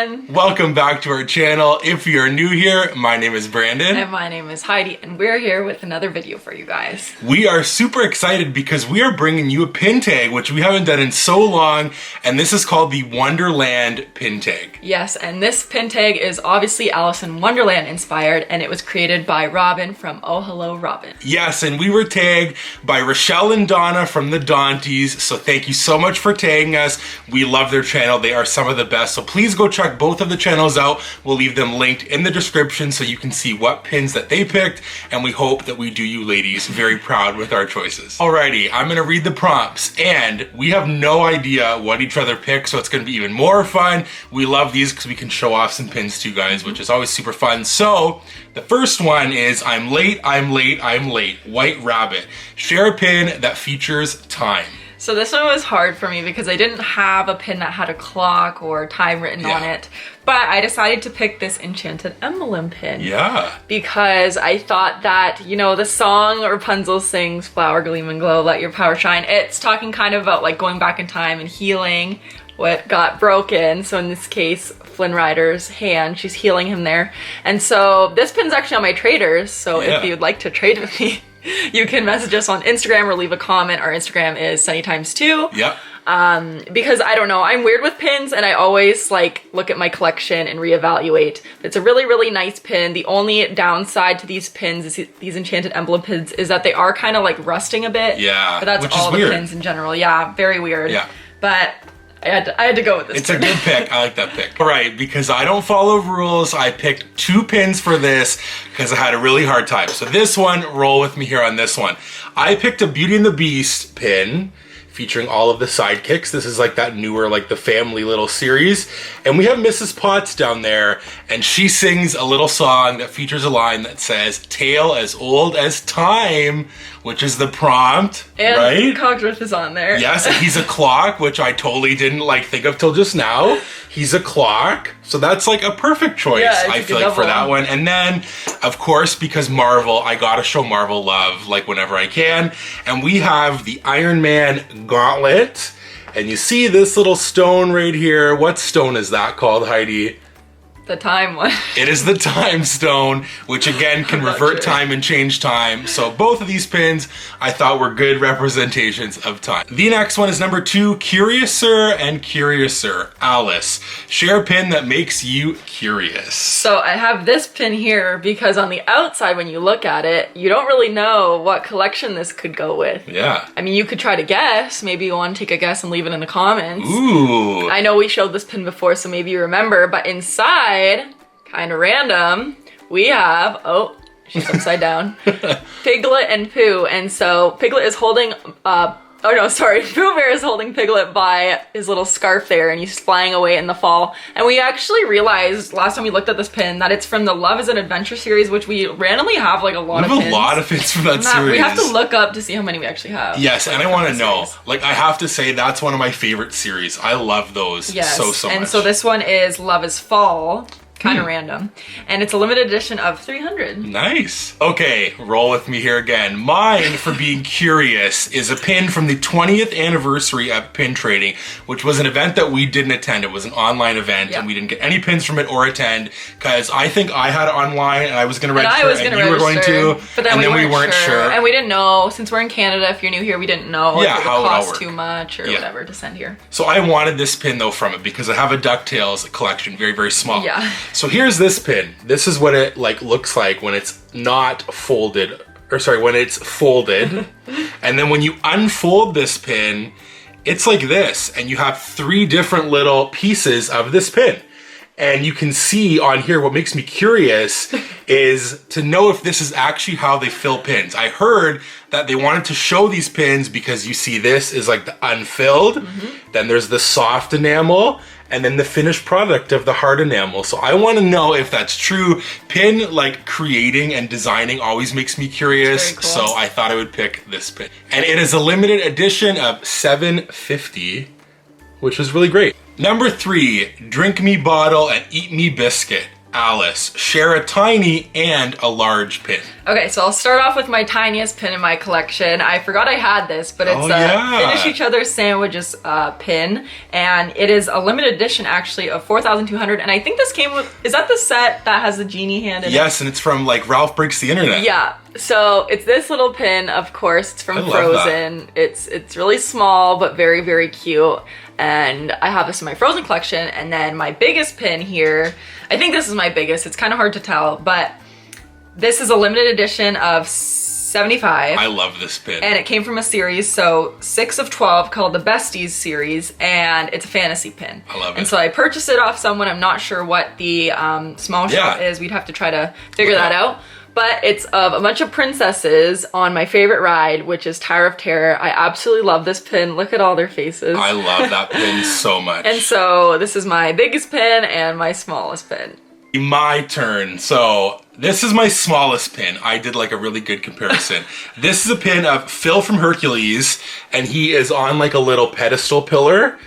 everyone. Welcome back to our channel. If you're new here, my name is Brandon. And my name is Heidi, and we're here with another video for you guys. We are super excited because we are bringing you a pin tag, which we haven't done in so long, and this is called the Wonderland Pin Tag. Yes, and this pin tag is obviously Alice in Wonderland inspired, and it was created by Robin from Oh Hello Robin. Yes, and we were tagged by Rochelle and Donna from the Daunties, so thank you so much for tagging us. We love their channel. They are some of the best, so please go check both of the channels out. We'll leave them linked in the description so you can see what pins that they picked, and we hope that we do you ladies very proud with our choices. Alrighty, I'm gonna read the prompts, and we have no idea what each other picked, so it's gonna be even more fun. We love these because we can show off some pins to you guys, which is always super fun. So the first one is I'm late, I'm late, I'm late. White Rabbit. Share a pin that features time. So this one was hard for me because I didn't have a pin that had a clock or time written on it. But I decided to pick this enchanted emblem pin. Yeah. Because I thought that, you know, the song Rapunzel sings, flower, gleam and glow, let your power shine. It's talking kind of about like going back in time and healing what got broken. So in this case, Flynn Rider's hand, she's healing him there. And so this pin's actually on my traders. So if you'd like to trade with me, you can message us on Instagram or leave a comment. Our Instagram is sunnytimestwo. Yep. Because I don't know, I'm weird with pins and I always like look at my collection and reevaluate. It's a really, really nice pin. The only downside to these pins, is these enchanted emblem pins, is that they are kind of like rusting a bit. Yeah, but that's all the pins in general. Yeah, very weird. Yeah. But I had to go with this. It's a good pick. I like that pick. All right, because I don't follow rules, I picked two pins for this because I had a really hard time. So this one, roll with me here on this one. I picked a Beauty and the Beast pin featuring all of the sidekicks. This is like that newer, like the family little series. And we have Mrs. Potts down there, and she sings a little song that features a line that says, "Tale as old as time," which is the prompt, and right? Cockroach is on there. Yes, and he's a clock, which I totally didn't like think of till just now. He's a clock, so that's like a perfect choice, I feel like, for that one. And then, of course, because Marvel, I gotta show Marvel love, like whenever I can. And we have the Iron Man Gauntlet. And you see this little stone right here. What stone is that called, Heidi? The time one. It is the time stone, which again can revert time and change time. So both of these pins I thought were good representations of time. The next one is number 2, Curiouser and Curiouser. Alice, share a pin that makes you curious. So I have this pin here because on the outside, when you look at it, you don't really know what collection this could go with. Yeah. I mean, you could try to guess. Maybe you want to take a guess and leave it in the comments. Ooh. I know we showed this pin before, so maybe you remember, but inside, kind of random, we have, oh, she's upside down, Piglet and Pooh. And so Piglet is holding, oh no, sorry, Pooh Bear is holding Piglet by his little scarf there, and he's flying away in the fall. And we actually realized last time we looked at this pin that it's from the Love is an Adventure series, which we randomly have like a lot of pins. We have a lot of pins from that series. We have to look up to see how many we actually have. Yes, and I want to know, like, I have to say that's one of my favorite series. I love those so much. And so this one is Love is Fall. Kind of random. And it's a limited edition of 300. Nice. Okay, roll with me here again. Mine, for being curious, is a pin from the 20th anniversary of Pin Trading, which was an event that we didn't attend. It was an online event, and we didn't get any pins from it or attend, because I think I had it online, and I was going to register, and you were going to, but then we weren't sure. And we didn't know, since we're in Canada, if you're new here, we didn't know if it would cost too much or whatever to send here. So I wanted this pin, though, from it, because I have a DuckTales collection, very, very small. Yeah. So here's this pin. This is what it like looks like when it's not folded, or sorry, when it's folded. And then when you unfold this pin, it's like this, and you have 3 different little pieces of this pin. And you can see on here, what makes me curious is to know if this is actually how they fill pins. I heard that they wanted to show these pins because you see this is like the unfilled, then there's the soft enamel, and then the finished product of the hard enamel. So I want to know if that's true. Pin like creating and designing always makes me curious. Cool. So I thought I would pick this pin. And it is a limited edition of 750, which is really great. Number 3, Drink Me Bottle and Eat Me Biscuit. Alice, share a tiny and a large pin. Okay, so I'll start off with my tiniest pin in my collection. I forgot I had this, but it's Finish Each Other's Sandwiches pin, and it is a limited edition actually of 4,200, and I think this came with, is that the set that has the genie hand in it? Yes, and it's from like Ralph Breaks the Internet. Yeah, so it's this little pin, of course, it's from Frozen. It's really small, but very, very cute. And I have this in my Frozen collection. And then my biggest pin here, I think this is my biggest, it's kind of hard to tell, but this is a limited edition of 75. I love this pin. And it came from a series, so 6 of 12, called the Besties series, and it's a fantasy pin. I love it. And so I purchased it off someone, I'm not sure what the small shop is, we'd have to try to figure that out. But it's of a bunch of princesses on my favorite ride, which is Tower of Terror. I absolutely love this pin. Look at all their faces. I love that pin so much. And so this is my biggest pin and my smallest pin. My turn. So this is my smallest pin. I did like a really good comparison. This is a pin of Phil from Hercules, and he is on like a little pedestal pillar.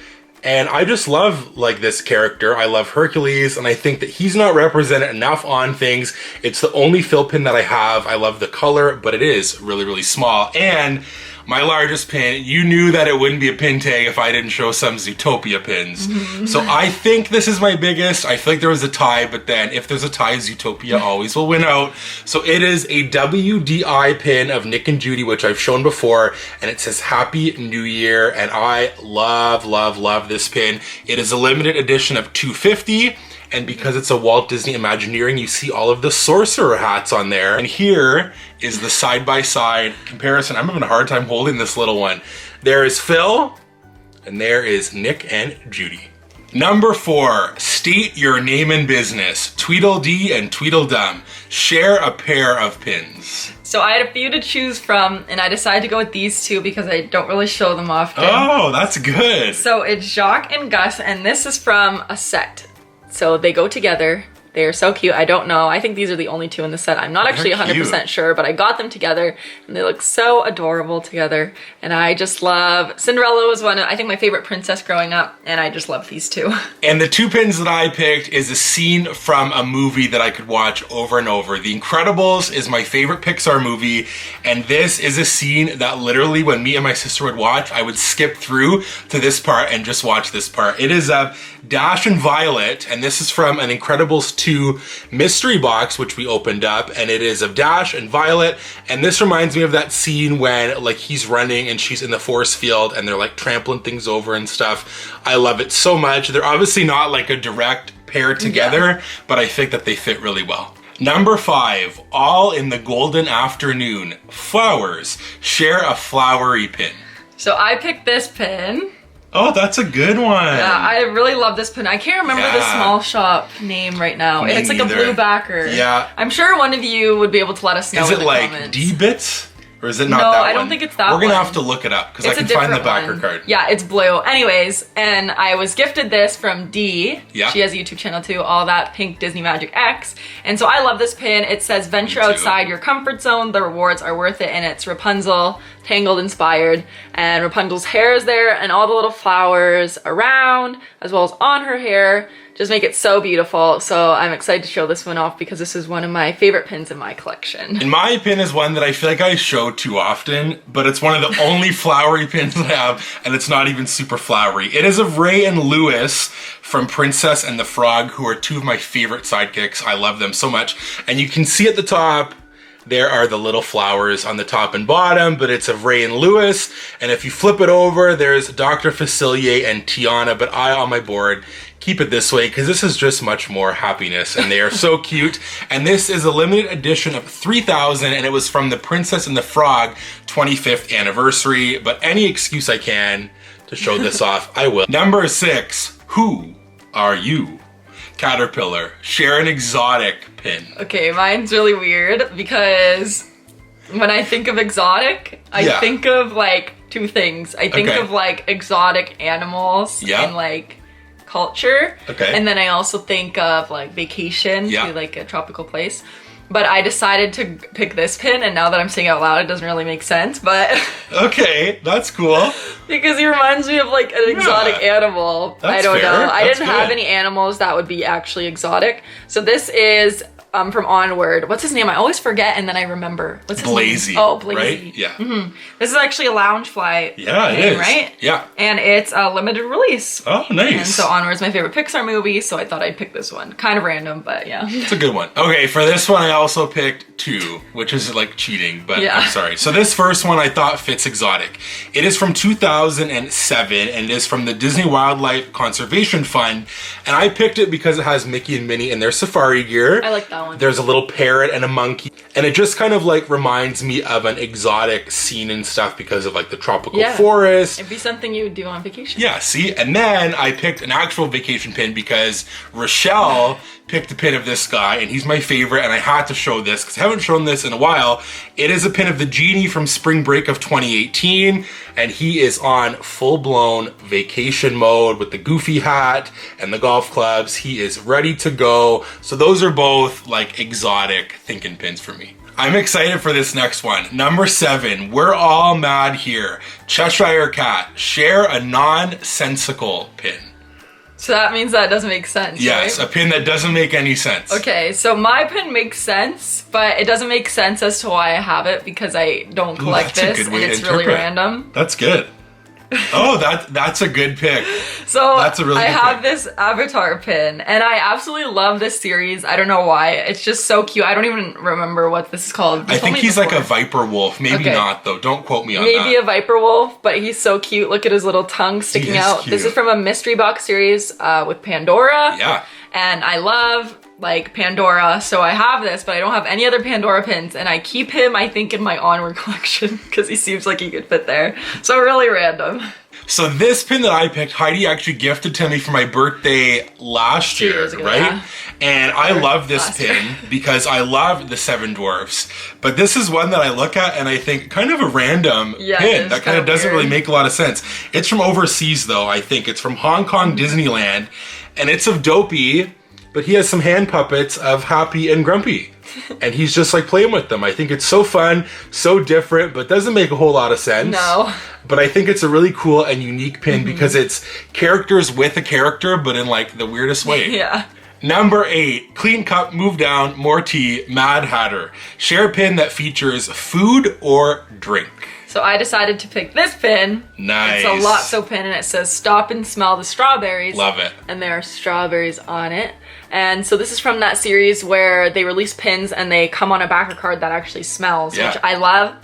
And I just love like this character. I love Hercules, and I think that he's not represented enough on things. It's the only Phil pin that I have. I love the color, but it is really, really small. And my largest pin, you knew that it wouldn't be a pin tag if I didn't show some Zootopia pins. So I think this is my biggest. I feel like there was a tie, but then if there's a tie, Zootopia always will win out. So it is a WDI pin of Nick and Judy, which I've shown before, and it says Happy New Year, and I love, love, love this pin. It is a limited edition of 250. And because it's a Walt Disney Imagineering, you see all of the sorcerer hats on there. And here is the side-by-side comparison. I'm having a hard time holding this little one. There is Phil, and there is Nick and Judy. Number 4, state your name and business. TweedleDee and TweedleDum. Share a pair of pins. So I had a few to choose from, and I decided to go with these two because I don't really show them often. Oh, that's good. So it's Jacques and Gus, and this is from a set. So they go together. They are so cute. I don't know. I think these are the only two in the set. I'm not actually 100% sure, but I got them together and they look so adorable together. And I just love, Cinderella was one of, I think, my favorite princess growing up, and I just love these two. And the two pins that I picked is a scene from a movie that I could watch over and over. The Incredibles is my favorite Pixar movie, and this is a scene that literally when me and my sister would watch, I would skip through to this part and just watch this part. It is of Dash and Violet, and this is from an Incredibles 2 mystery box, which we opened up, and it is of Dash and Violet, and this reminds me of that scene when like he's running and she's in the force field and they're like trampling things over and stuff. I love it so much. They're obviously not like a direct pair together, but I think that they fit really well. Number 5, all in the golden afternoon. Flowers. Share a flowery pin. So I picked this pin. Oh, that's a good one. Yeah, I really love this pin. I can't remember the small shop name right now. Me it's like neither. a blue backer. Yeah. I'm sure one of you would be able to let us know. Is in it the like comments. D-Bits? Or is it not No, that one? I don't think it's that one. We're gonna have to look it up because I can find the backer card. Yeah, it's blue. Anyways, and I was gifted this from Dee. Yeah. She has a YouTube channel too, All That Pink Disney Magic X. And so I love this pin. It says, venture outside your comfort zone. The rewards are worth it. And it's Rapunzel, Tangled inspired. And Rapunzel's hair is there and all the little flowers around, as well as on her hair. Just make it so beautiful. So I'm excited to show this one off because this is one of my favorite pins in my collection. And my pin is one that I feel like I show too often, but it's one of the only flowery pins I have, and it's not even super flowery. It is of Ray and Lewis from Princess and the Frog, who are two of my favorite sidekicks. I love them so much. And you can see at the top, there are the little flowers on the top and bottom, but it's of Ray and Lewis. And if you flip it over, there's Dr. Facilier and Tiana, but I, on my board, keep it this way because this is just much more happiness, and they are so cute. And this is a limited edition of 3,000, and it was from the Princess and the Frog 25th anniversary, but any excuse I can to show this off, I will. Number 6, who are you? Caterpillar, share an exotic pin. Okay, mine's really weird because when I think of exotic, I think of like two things. I think of like exotic animals and like culture. And then I also think of like vacation to like a tropical place. but I decided to pick this pin, and now that I'm saying it out loud, it doesn't really make sense, but... Okay, that's cool. Because he reminds me of like an exotic animal. I don't know. I didn't have any animals that would be actually exotic. So this is from Onward. What's his name? I always forget and then I remember. What's his Blazy, name? Oh, Blazy. Right? Yeah. This is actually a Loungefly it is. right? Yeah. And it's a limited release. Oh, nice. And so Onward's my favorite Pixar movie, so I thought I'd pick this one. Kind of random, but yeah. It's a good one. Okay, for this one I also picked 2, which is like cheating, but I'm sorry. So this first one I thought fits exotic. It is from 2007 and it is from the Disney Wildlife Conservation Fund. And I picked it because it has Mickey and Minnie in their safari gear. I like that one. There's a little parrot and a monkey. And it just kind of like reminds me of an exotic scene and stuff because of like the tropical forest. It'd be something you would do on vacation. Yeah, see? And then I picked an actual vacation pin because Rochelle picked a pin of this guy and he's my favorite and I had to show this because I haven't shown this in a while. It is a pin of the genie from Spring Break of 2018 and he is on full-blown vacation mode with the goofy hat and the golf clubs. He is ready to go. So those are both like exotic thinking pins for me. I'm excited for this next one. Number 7, we're all mad here. Cheshire Cat, share a nonsensical pin. So that means that doesn't make sense, yes, right? A pin that doesn't make any sense. Okay, so my pin makes sense, but it doesn't make sense as to why I have it because I don't collect this and it's really random. That's good. Oh, that's a good pick. So that's a really good I have pick. this Avatar pin and I absolutely love this series. I don't know why. It's just so cute. I don't even remember what this is called. I think he's like a viper wolf. Maybe not though. Don't quote me on that. Maybe a viper wolf, but he's so cute. Look at his little tongue sticking out. Cute. This is from a mystery box series with Pandora. Yeah. And I love like Pandora, so I have this, but I don't have any other Pandora pins, and I keep him, I think, in my Onward collection because he seems like he could fit there. So really random. So this pin that I picked, Heidi actually gifted to me for my birthday last year, 2 years ago, right? Yeah. And I love this pin because I love the Seven Dwarfs. But this is one that I look at and I think kind of a random pin that kind of doesn't really make a lot of sense. It's from overseas though, I think. It's from Hong Kong Disneyland and it's of Dopey, but he has some hand puppets of Happy and Grumpy. And he's just like playing with them. I think it's so fun, so different, but doesn't make a whole lot of sense. No. But I think it's a really cool and unique pin because it's characters with a character, but in like the weirdest way. Yeah. Number 8, Clean Cup, Move Down, More Tea, Mad Hatter. Share a pin that features food or drink. So I decided to pick this pin. Nice. It's a Lotso pin and it says stop and smell the strawberries. Love it. And there are strawberries on it. And so this is from that series where they release pins and they come on a backer card that actually smells, which I love.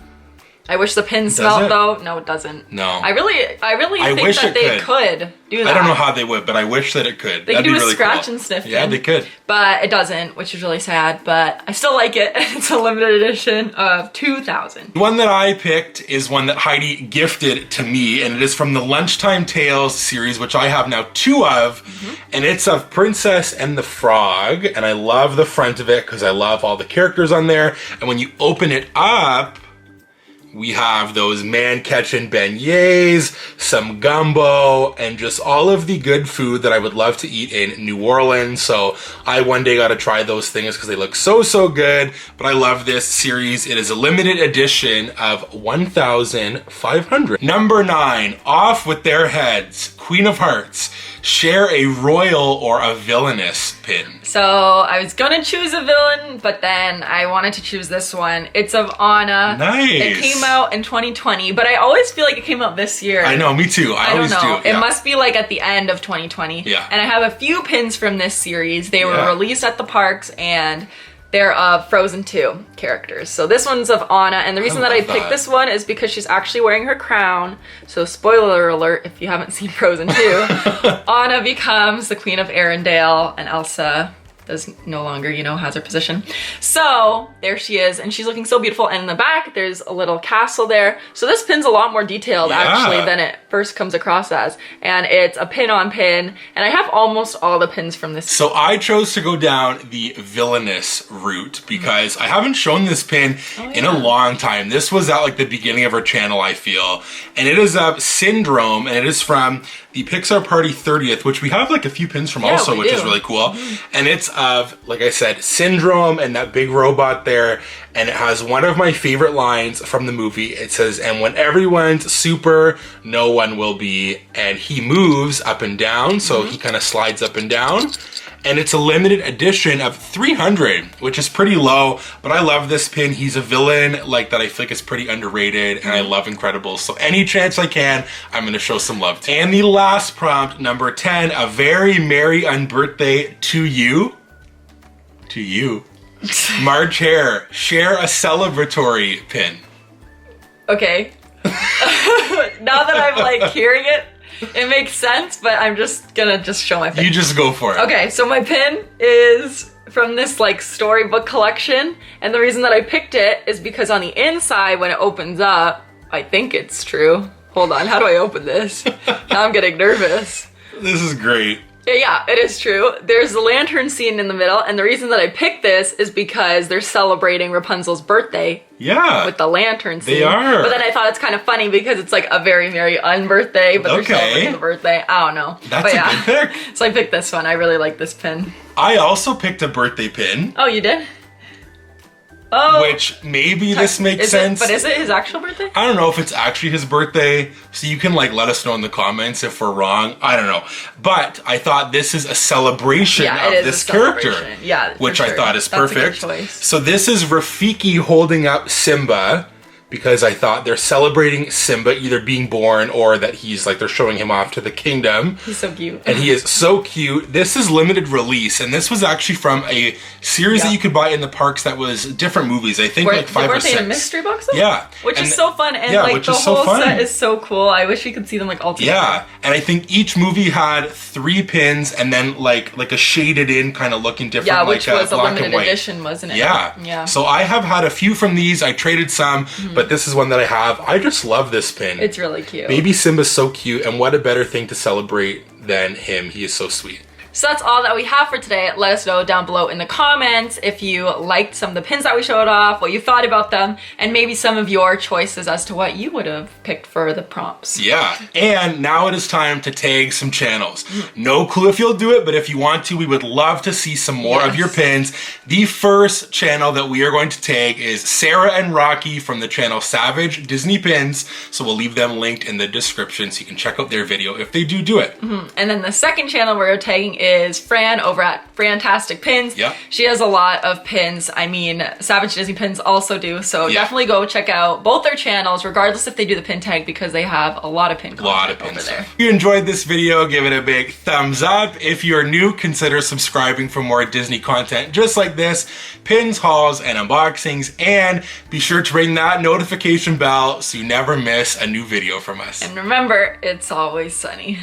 I wish the pin smelled though. No, it doesn't. No. I really think that they could do that. I don't know how they would, but I wish that it could. They That'd could do be a really scratch cool. and sniff Yeah, pin. they could. But it doesn't, which is really sad, but I still like it. It's a limited edition of 2,000. The one that I picked is one that Heidi gifted to me, and it is from the Lunchtime Tales series, which I have now 2 of, and it's of Princess and the Frog, and I love the front of it because I love all the characters on there, and when you open it up, we have those man-catching beignets, some gumbo, and just all of the good food that I would love to eat in New Orleans. So I one day got to try those things because they look so, so good. But I love this series. It is a limited edition of 1,500. Number 9, Off with Their Heads, Queen of Hearts. Share a royal or a villainous pin. So I was gonna choose a villain, but then I wanted to choose this one. It's of Anna. Nice. It came out in 2020, but I always feel like it came out this year. I know, me too. I always don't know. do. It must be like at the end of 2020. Yeah. And I have a few pins from this series. They were released at the parks and they're of Frozen 2 characters. So this one's of Anna, and the reason that I picked this one is because she's actually wearing her crown. So spoiler alert, if you haven't seen Frozen 2, Anna becomes the Queen of Arendelle, and Elsa is no longer, you know, has her position. So there she is, and she's looking so beautiful. And in the back, there's a little castle there. So this pin's a lot more detailed actually than it first comes across as. And it's a pin on pin, and I have almost all the pins from this. So I chose to go down the villainous route because I haven't shown this pin in a long time. This was at like the beginning of our channel, I feel. And it is of Syndrome, and it is from the Pixar Party 30th, which we have like a few pins from also, which is really cool. And it's of, like I said, Syndrome and that big robot there. And it has one of my favorite lines from the movie. It says, "And when everyone's super, no one will be." And he moves up and down, so he kind of slides up and down. And it's a limited edition of 300, which is pretty low, but I love this pin. He's a villain like that I feel like is pretty underrated, and I love Incredibles. So any chance I can, I'm gonna show some love to. And the last prompt, number 10, a very merry unbirthday to you. To you. March Hare, share a celebratory pin. Okay. Now that I'm like hearing it, it makes sense, but I'm just gonna show my pin. You just go for it. Okay, so my pin is from this like storybook collection, and the reason that I picked it is because on the inside, when it opens up, I think it's true. Hold on, how do I open this? Now I'm getting nervous. This is great. Yeah, it is true. There's the lantern scene in the middle, and the reason that I picked this is because they're celebrating Rapunzel's birthday. Yeah. With the lantern scene. They are. But then I thought it's kind of funny because it's like a very merry unbirthday, but they're celebrating the birthday. I don't know. That's a good pick. So I picked this one. I really like this pin. I also picked a birthday pin. Oh, you did? Oh. Which maybe this makes sense. But is it his actual birthday? I don't know if it's actually his birthday, so you can like let us know in the comments if we're wrong. I don't know. But I thought this is a celebration of this character. Yeah, which I thought is perfect. That's a good choice. So this is Rafiki holding up Simba, because I thought they're celebrating Simba either being born or that he's like, they're showing him off to the kingdom. He's so cute. And he is so cute. This is limited release, and this was actually from a series that you could buy in the parks that was different movies. I think like 5 or 6. Weren't they in mystery boxes? Yeah. Which is so fun, and like the whole set is so cool. I wish we could see them like all together. Yeah, and I think each movie had 3 pins and then like a shaded in kind of looking different. Yeah, which like was a limited edition, wasn't it? Yeah. Yeah. So I have had a few from these. I traded some, but this is one that I have. I just love this pin. It's really cute. Baby Simba's so cute, and what a better thing to celebrate than him. He is so sweet. So that's all that we have for today. Let us know down below in the comments if you liked some of the pins that we showed off, what you thought about them, and maybe some of your choices as to what you would have picked for the prompts. Yeah, and now it is time to tag some channels. No clue if you'll do it, but if you want to, we would love to see some more of your pins. The first channel that we are going to tag is Sarah and Rocky from the channel Savage Disney Pins, so we'll leave them linked in the description so you can check out their video if they do it. And then the second channel we're tagging is Fran over at Fantastic Pins. Yep. She has a lot of pins. I mean, Savage Disney Pins also do, so definitely go check out both their channels, regardless if they do the pin tag, because they have a lot of pin content over there. If you enjoyed this video, give it a big thumbs up. If you're new, consider subscribing for more Disney content just like this, pins, hauls, and unboxings, and be sure to ring that notification bell so you never miss a new video from us. And remember, it's always sunny.